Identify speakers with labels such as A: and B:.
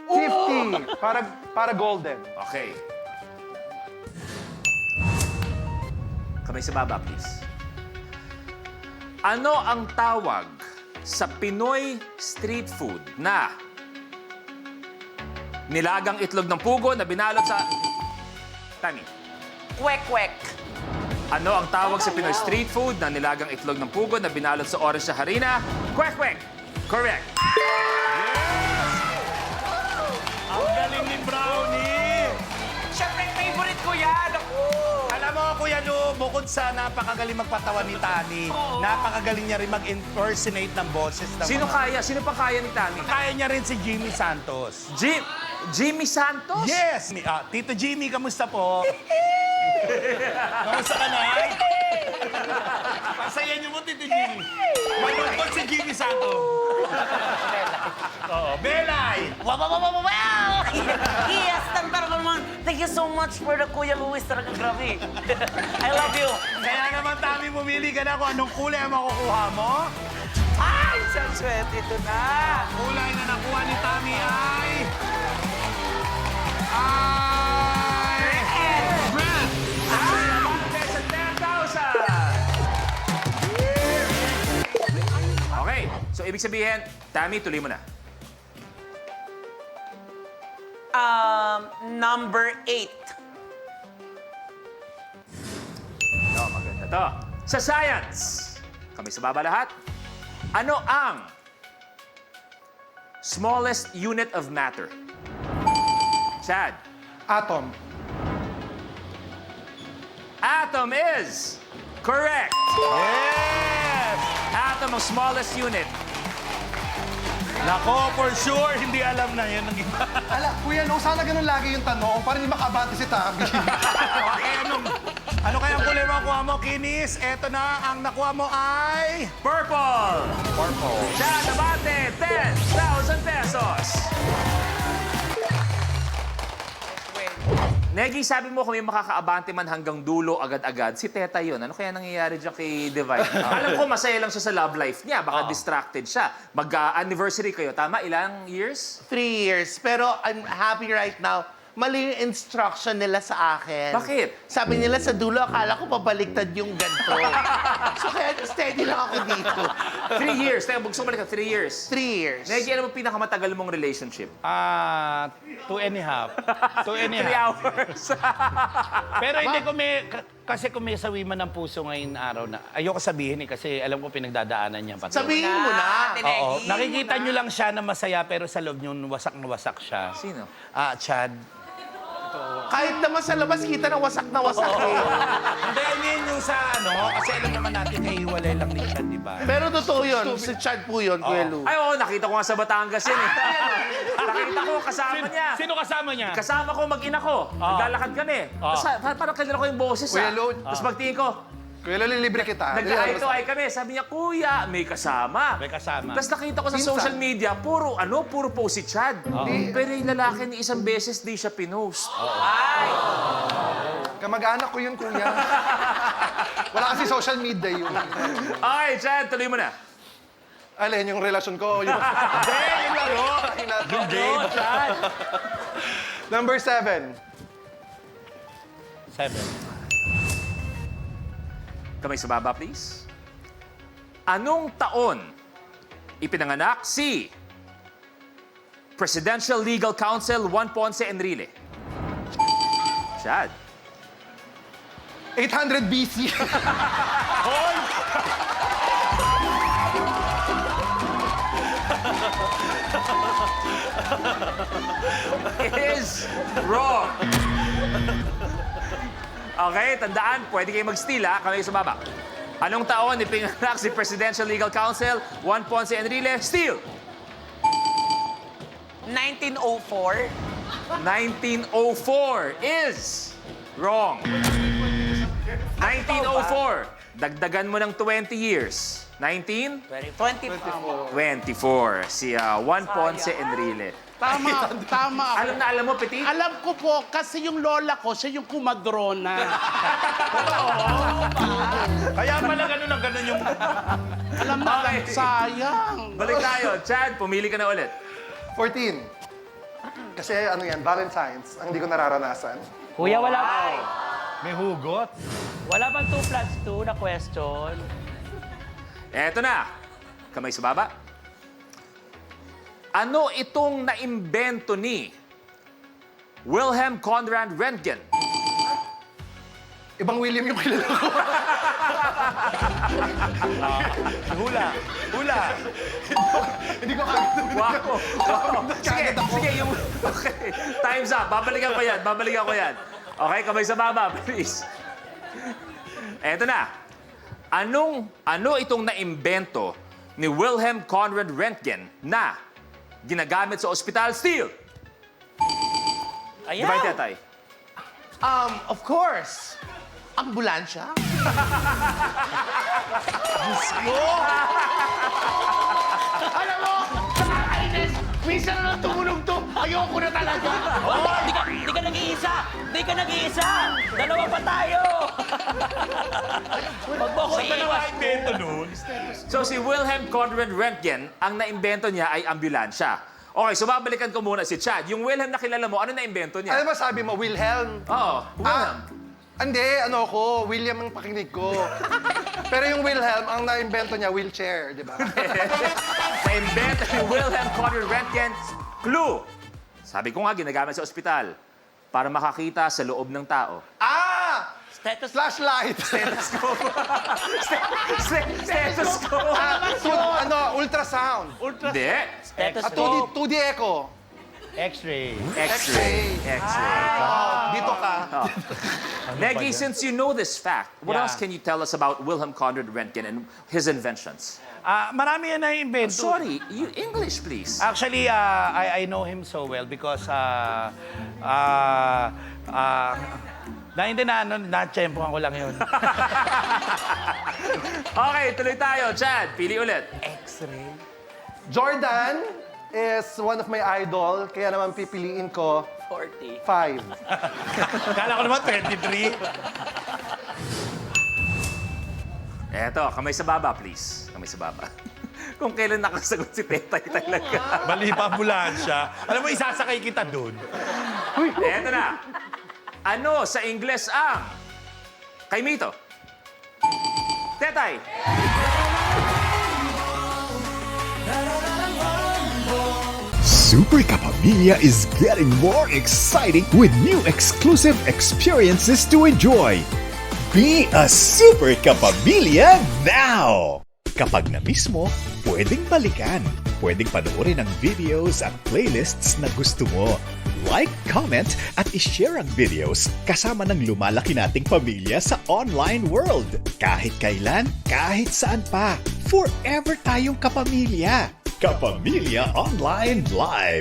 A: 50. Para golden.
B: Okay. Kamay sa baba, please. Ano ang tawag sa Pinoy street food na nilagang itlog ng pugo na binalot sa... Tani.
C: Kwek-kwek.
B: Ano ang tawag sa Pinoy street food na nilagang itlog ng pugo na binalot sa orange na harina? Kwek-kwek. Correct.
D: Ang galing ni Brownie!
C: Siyempre, favorite ko yan. Ako.
D: Alam mo, Kuya Lu, bukod sa napakagaling magpatawa ni Tani, napakagaling niya rin mag-impersonate ng boses ng
B: Sino
D: mga...
B: kaya? Sino pa kaya ni Tami?
D: Kaya niya rin si Jimmy Santos.
B: Jimmy Santos?
D: Yes! Tito Jimmy, kamusta po? Kamusta ka na? Pasaya niyo mo, Tito Jimmy. Malungkot si Jimmy Santos. Oo, Belay!
C: Wow! Yes, talaga naman. Thank you so much for the Kuya Luis. Talaga grabe. I love you.
D: Kaya naman, Tami, pumili ka na kung anong kulay ang makukuha mo.
C: Ay, isang swerte ito na.
D: Kulay na nakuha ni Tami ay... Red!
B: Sa 10,000! Okay, so ibig sabihin, Tami, tuloy mo na.
C: Number 8.
B: Maganda to. Sa science, kami sa baba lahat, ano ang smallest unit of matter? Chad.
A: Atom.
B: Atom is correct.
D: Yes!
B: Atom ang smallest unit.
D: Nako, for sure, hindi alam na yan ng iba.
A: Kuya, no, sana ganun lagi yung tanong para hindi makabante si Tami.
D: Okay, ano kayang kulay makuha mo, Kinis? Eto na, ang nakuha mo ay...
B: Purple.
D: Purple.
B: Chad Abate, 10,000 pesos. Negi, sabi mo kung may makakaabante man hanggang dulo agad-agad, si Teta yun. Ano kaya nangyayari dyan kay Divine? Alam ko, masaya lang siya sa love life niya. Baka distracted siya. Mag-anniversary kayo. Tama? Ilang years?
E: 3 years. Pero I'm happy right now. Mali yung instruction nila sa akin.
B: Bakit?
E: Sabi nila sa dulo, akala ko pabaliktad yung ganito. So kaya steady lang ako dito.
B: 3 years. Teka, bugso balik ka. 3 years.
E: 3 years.
B: Negi, ano mo pinakamatagal mong relationship?
D: 2 and a half. 2 and a
B: 3
D: half.
B: hours.
D: Pero hindi ko kasi kung may sawiman ng puso ngayon araw na, ayoko sabihin kasi alam ko pinagdadaanan niya. Pati.
E: Sabihin mo na.
D: Oo. Nakikita niyo lang siya na masaya pero sa loob niyo wasak na wasak siya.
B: Sino?
D: Chad.
E: Kahit naman sa labas, kita na wasak eh.
D: Hindi, yun yung sa kasi alam naman natin ay hiwalay lang ni Chad, di ba?
E: Pero totoo yun. Si Chad po yun, Kuya Lu.
B: Ay, oo, nakita ko nga sa Batangas yun eh. Nakita ko, kasama niya.
D: Sino kasama niya?
B: Kasama ko, mag-ina ko. Naglalakad kami. Tapos parang kilala ko yung boses.
A: Kuya Lo.
B: Tapos pagtingin ko,
A: Kuya, libre kita.
B: nag-eye to eye kami. Sabi niya, Kuya, may kasama.
D: May kasama.
B: Tapos nakita ko sa
A: Minsan.
B: social media, puro post si Chad. Pero yung lalaki ni isang beses, di siya pinost.
A: Kamag-anak ko yun, Kuya. Wala kasi social media yun.
B: Okay, Chad, tuloy mo na.
A: Alin, yung relasyon ko. Yung...
D: Hindi, yung laro.
A: Yung
D: Dave.
A: Number 7.
D: 7.
B: Kamay sa baba, please. Anong taon ipinanganak si Presidential Legal Counsel Juan Ponce Enrile? Chad.
A: 800 BC.
B: Is wrong. Okay, tandaan, pwede kayo mag-steal, ha? Kamay sa baba. Anong taon ipinanganak si Presidential Legal Counsel Juan Ponce Enrile? Steal!
C: 1904.
B: 1904 is wrong. 1904. Dagdagan mo ng 20 years. 19?
C: 24.
B: 24. Si Juan Ponce Enrile.
F: Tama, tama.
B: Alam mo, Petit?
F: Alam ko po, kasi yung lola ko, siya yung kumadrona.
D: Kaya pala ganun ang ganun yung...
F: Alam na,
B: Okay.
F: sayang.
B: Balik tayo. Chad, pumili ka na ulit.
A: 14. Kasi ano yan, Valentine's, ang hindi ko nararanasan.
G: Kuya, wala
D: May hugot.
G: Wala bang 2 plus 2 na question?
B: Eto na. Kamay sa baba. Ano itong naimbento ni Wilhelm Conrad Röntgen?
A: Ibang William yung kilala ko.
D: Hula.
A: Hindi ko kagad.
B: Wow. Sige,
A: Kagad ako.
B: sige. Okay. Time's up. Babalikan ko yan. Okay, kamay sa baba, please. Eto na. Ano itong naimbento ni Wilhelm Conrad Röntgen na ginagamit sa ospital still? Di ba, Tetay?
E: Of course. Ambulansya? Alam mo, nakakainis. Minsan na lang tumunog to. Ayoko na talaga.
G: Di ka nag-iisa! Di ka nag-iisa! Dalawa pa tayo! Huwag mo ko iiwas.
B: So si Wilhelm Conrad Röntgen, ang naimbento niya ay ambulansya. Okay, so babalikan ko muna si Chad. Yung Wilhelm na kilala mo, ano naimbento niya?
A: Ano ba sabi mo, Wilhelm?
B: Oo, Wilhelm.
A: Hindi, William ang pakinig ko. Pero yung Wilhelm, ang na-invento niya, wheelchair, di ba?
B: Naimbento ni Wilhelm Conrad Röntgen. Clue! Sabi ko nga, ginagamit sa ospital para makakita sa loob ng tao.
G: Stethoscope.
A: Flashlight.
B: Stethoscope.
A: Ultrasound.
B: Hindi.
G: Stethoscope.
A: 2D echo.
D: X-ray.
B: X-ray.
A: Dito ka.
B: Negi, since you know this fact, what
D: Yeah.
B: else can you tell us about Wilhelm Conrad Röntgen and his inventions?
D: Marami yan na-invento.
B: Sorry, English, please.
D: Actually, I know him so well because na-tsempohan ko lang yun.
B: Okay, tuloy tayo. Chad, pili ulit.
A: Jordan is one of my idol, kaya naman pipiliin ko
G: 40.
A: 5.
D: Kala ko naman 23.
B: Eto, kamay sa baba, please. Kamay sa baba. Kung kailan nakasagot si Tetay talaga.
D: Mali pa ambulansya. Alam mo, isasakay kita dun.
B: Eto na. Ano sa Ingles ang kay Mito? Tetay.
H: Super Kapamilya is getting more exciting with new exclusive experiences to enjoy. Be a Super Kapamilya now! Kapag na-miss mo, pwedeng balikan. Pwedeng panoorin ang videos at playlists na gusto mo. Like, comment, at ishare ang videos kasama ng lumalaki nating pamilya sa online world. Kahit kailan, kahit saan pa. Forever tayong kapamilya. Kapamilya Online Live.